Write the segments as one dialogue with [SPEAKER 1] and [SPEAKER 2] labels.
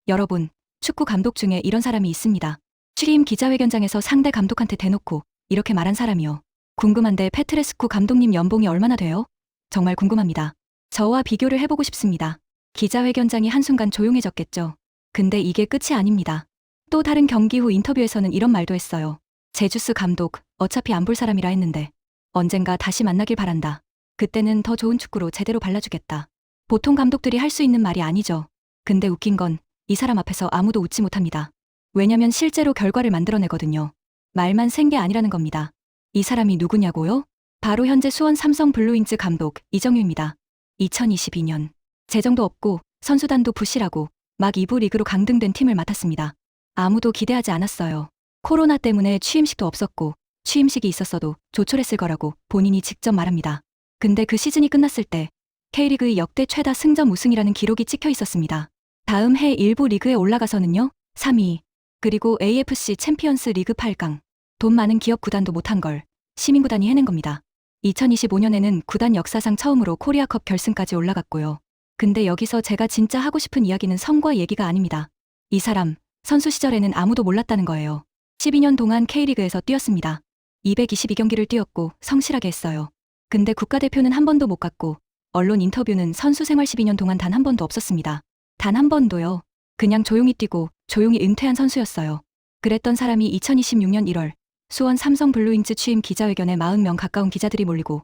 [SPEAKER 1] 여러분, 축구 감독 중에 이런 사람이 있습니다. 취임 기자회견장에서 상대 감독한테 대놓고 이렇게 말한 사람이요. 궁금한데 페트레스쿠 감독님 연봉이 얼마나 돼요? 정말 궁금합니다. 저와 비교를 해보고 싶습니다. 기자회견장이 한순간 조용해졌겠죠. 근데 이게 끝이 아닙니다. 또 다른 경기 후 인터뷰에서는 이런 말도 했어요. 제주스 감독, 어차피 안 볼 사람이라 했는데 언젠가 다시 만나길 바란다. 그때는 더 좋은 축구로 제대로 발라주겠다. 보통 감독들이 할 수 있는 말이 아니죠. 근데 웃긴 건 이 사람 앞에서 아무도 웃지 못합니다. 왜냐면 실제로 결과를 만들어내거든요. 말만 센 게 아니라는 겁니다. 이 사람이 누구냐고요? 바로 현재 수원 삼성 블루윙즈 감독 이정효입니다. 2022년 재정도 없고 선수단도 부실하고 막 2부 리그로 강등된 팀을 맡았습니다. 아무도 기대하지 않았어요. 코로나 때문에 취임식도 없었고 취임식이 있었어도 조촐했을 거라고 본인이 직접 말합니다. 근데 그 시즌이 끝났을 때 K리그의 역대 최다 승점 우승이라는 기록이 찍혀 있었습니다. 다음 해 일부 리그에 올라가서는요 3위, 그리고 AFC 챔피언스 리그 8강. 돈 많은 기업 구단도 못한 걸 시민구단이 해낸 겁니다. 2025년에는 구단 역사상 처음으로 코리아컵 결승까지 올라갔고요. 근데 여기서 제가 진짜 하고 싶은 이야기는 성과 얘기가 아닙니다. 이 사람, 선수 시절에는 아무도 몰랐다는 거예요. 12년 동안 K리그에서 뛰었습니다. 222경기를 뛰었고 성실하게 했어요. 근데 국가대표는 한 번도 못 갔고 언론 인터뷰는 선수 생활 12년 동안 단 한 번도 없었습니다. 단 한 번도요. 그냥 조용히 뛰고 조용히 은퇴한 선수였어요. 그랬던 사람이 2026년 1월 수원 삼성 블루윙즈 취임 기자회견에 40명 가까운 기자들이 몰리고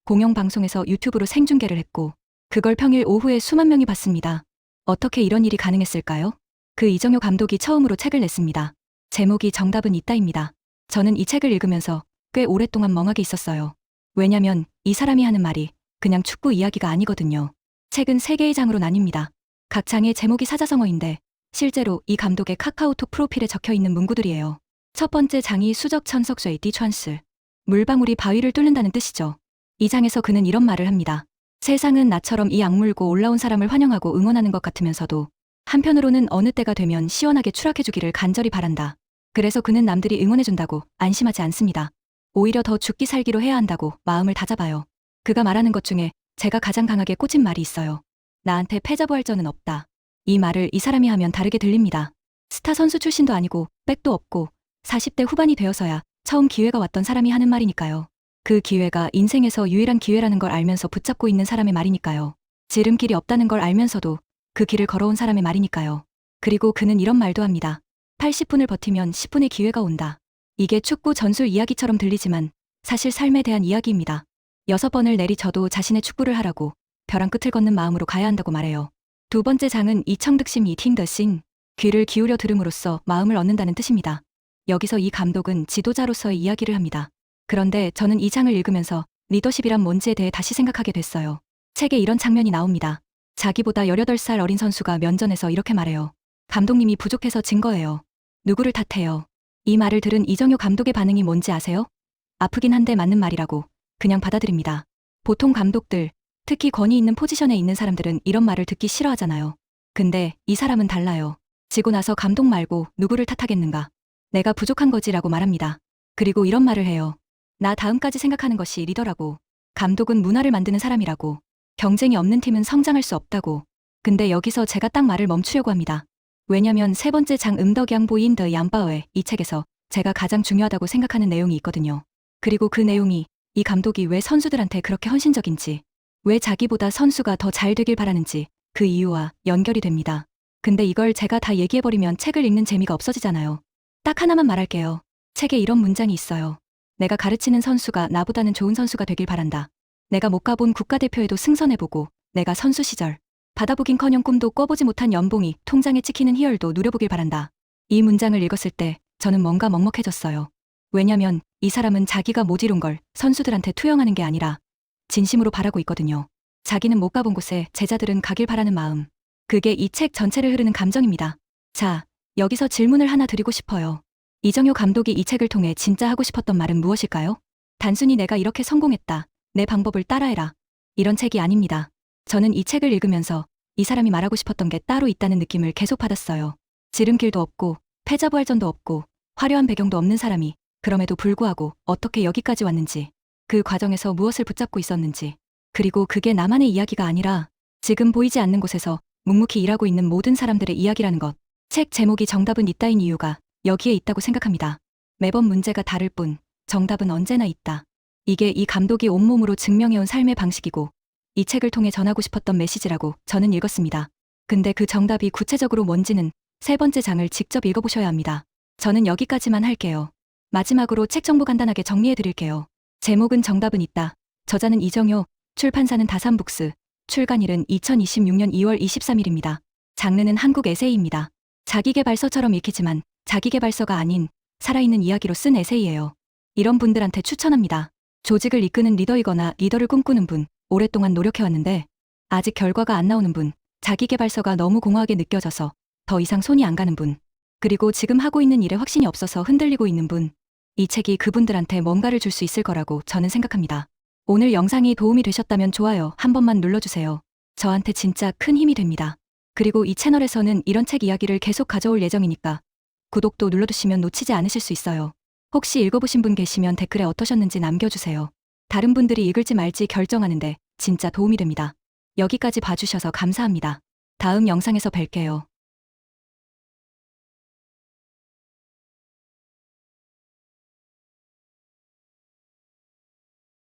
[SPEAKER 1] 공영방송에서 유튜브로 생중계를 했고 그걸 평일 오후에 수만 명이 봤습니다. 어떻게 이런 일이 가능했을까요? 그 이정효 감독이 처음으로 책을 냈습니다. 제목이 정답은 있다입니다. 저는 이 책을 읽으면서 꽤 오랫동안 멍하게 있었어요. 왜냐면 이 사람이 하는 말이 그냥 축구 이야기가 아니거든요. 책은 3개의 장으로 나뉩니다. 각 장의 제목이 사자성어인데 실제로 이 감독의 카카오톡 프로필에 적혀있는 문구들이에요. 첫 번째 장이 수적 천석쇠의 디촨스. 물방울이 바위를 뚫는다는 뜻이죠. 이 장에서 그는 이런 말을 합니다. 세상은 나처럼 이 악물고 올라온 사람을 환영하고 응원하는 것 같으면서도 한편으로는 어느 때가 되면 시원하게 추락해주기를 간절히 바란다. 그래서 그는 남들이 응원해준다고 안심하지 않습니다. 오히려 더 죽기 살기로 해야 한다고 마음을 다잡아요. 그가 말하는 것 중에 제가 가장 강하게 꽂힌 말이 있어요. 나한테 패자부할 자는 없다. 이 말을 이 사람이 하면 다르게 들립니다. 스타 선수 출신도 아니고 백도 없고 40대 후반이 되어서야 처음 기회가 왔던 사람이 하는 말이니까요. 그 기회가 인생에서 유일한 기회라는 걸 알면서 붙잡고 있는 사람의 말이니까요. 지름길이 없다는 걸 알면서도 그 길을 걸어온 사람의 말이니까요. 그리고 그는 이런 말도 합니다. 80분을 버티면 10분의 기회가 온다. 이게 축구 전술 이야기처럼 들리지만 사실 삶에 대한 이야기입니다. 6번을 내리쳐도 자신의 축구를 하라고 벼랑 끝을 걷는 마음으로 가야 한다고 말해요. 두 번째 장은 이청득심 이팅 더 싱, 귀를 기울여 들음으로써 마음을 얻는다는 뜻입니다. 여기서 이 감독은 지도자로서의 이야기를 합니다. 그런데 저는 이 장을 읽으면서 리더십이란 뭔지에 대해 다시 생각하게 됐어요. 책에 이런 장면이 나옵니다. 자기보다 18살 어린 선수가 면전에서 이렇게 말해요. 감독님이 부족해서 진 거예요. 누구를 탓해요? 이 말을 들은 이정효 감독의 반응이 뭔지 아세요? 아프긴 한데 맞는 말이라고 그냥 받아들입니다. 보통 감독들, 특히 권위 있는 포지션에 있는 사람들은 이런 말을 듣기 싫어하잖아요. 근데 이 사람은 달라요. 지고 나서 감독 말고 누구를 탓하겠는가? 내가 부족한 거지라고 말합니다. 그리고 이런 말을 해요. 나 다음까지 생각하는 것이 리더라고. 감독은 문화를 만드는 사람이라고. 경쟁이 없는 팀은 성장할 수 없다고. 근데 여기서 제가 딱 말을 멈추려고 합니다. 왜냐면 세 번째 장 음덕양 보인 더 얌바오의 이 책에서 제가 가장 중요하다고 생각하는 내용이 있거든요. 그리고 그 내용이 이 감독이 왜 선수들한테 그렇게 헌신적인지, 왜 자기보다 선수가 더 잘 되길 바라는지 그 이유와 연결이 됩니다. 근데 이걸 제가 다 얘기해버리면 책을 읽는 재미가 없어지잖아요. 딱 하나만 말할게요. 책에 이런 문장이 있어요. 내가 가르치는 선수가 나보다는 좋은 선수가 되길 바란다. 내가 못 가본 국가대표에도 승선해보고 내가 선수 시절 받아보긴커녕 꿈도 꿔보지 못한 연봉이 통장에 찍히는 희열도 누려보길 바란다. 이 문장을 읽었을 때 저는 뭔가 먹먹해졌어요. 왜냐면 이 사람은 자기가 못 이룬 걸 선수들한테 투영하는 게 아니라 진심으로 바라고 있거든요. 자기는 못 가본 곳에 제자들은 가길 바라는 마음. 그게 이 책 전체를 흐르는 감정입니다. 자, 여기서 질문을 하나 드리고 싶어요. 이정효 감독이 이 책을 통해 진짜 하고 싶었던 말은 무엇일까요? 단순히 내가 이렇게 성공했다. 내 방법을 따라해라. 이런 책이 아닙니다. 저는 이 책을 읽으면서 이 사람이 말하고 싶었던 게 따로 있다는 느낌을 계속 받았어요. 지름길도 없고 패자부활전도 없고 화려한 배경도 없는 사람이 그럼에도 불구하고 어떻게 여기까지 왔는지, 그 과정에서 무엇을 붙잡고 있었는지, 그리고 그게 나만의 이야기가 아니라 지금 보이지 않는 곳에서 묵묵히 일하고 있는 모든 사람들의 이야기라는 것. 책 제목이 정답은 있다인 이유가 여기에 있다고 생각합니다. 매번 문제가 다를 뿐 정답은 언제나 있다. 이게 이 감독이 온몸으로 증명해온 삶의 방식이고 이 책을 통해 전하고 싶었던 메시지라고 저는 읽었습니다. 근데 그 정답이 구체적으로 뭔지는 세 번째 장을 직접 읽어보셔야 합니다. 저는 여기까지만 할게요. 마지막으로 책 정보 간단하게 정리해 드릴게요. 제목은 정답은 있다. 저자는 이정효, 출판사는 다산북스, 출간일은 2026년 2월 23일입니다. 장르는 한국 에세이입니다. 자기계발서처럼 읽히지만 자기계발서가 아닌 살아있는 이야기로 쓴 에세이예요. 이런 분들한테 추천합니다. 조직을 이끄는 리더이거나 리더를 꿈꾸는 분, 오랫동안 노력해왔는데 아직 결과가 안 나오는 분, 자기계발서가 너무 공허하게 느껴져서 더 이상 손이 안 가는 분, 그리고 지금 하고 있는 일에 확신이 없어서 흔들리고 있는 분, 이 책이 그분들한테 뭔가를 줄 수 있을 거라고 저는 생각합니다. 오늘 영상이 도움이 되셨다면 좋아요 한 번만 눌러주세요. 저한테 진짜 큰 힘이 됩니다. 그리고 이 채널에서는 이런 책 이야기를 계속 가져올 예정이니까 구독도 눌러두시면 놓치지 않으실 수 있어요. 혹시 읽어보신 분 계시면 댓글에 어떠셨는지 남겨주세요. 다른 분들이 읽을지 말지 결정하는데 진짜 도움이 됩니다. 여기까지 봐주셔서 감사합니다. 다음 영상에서 뵐게요.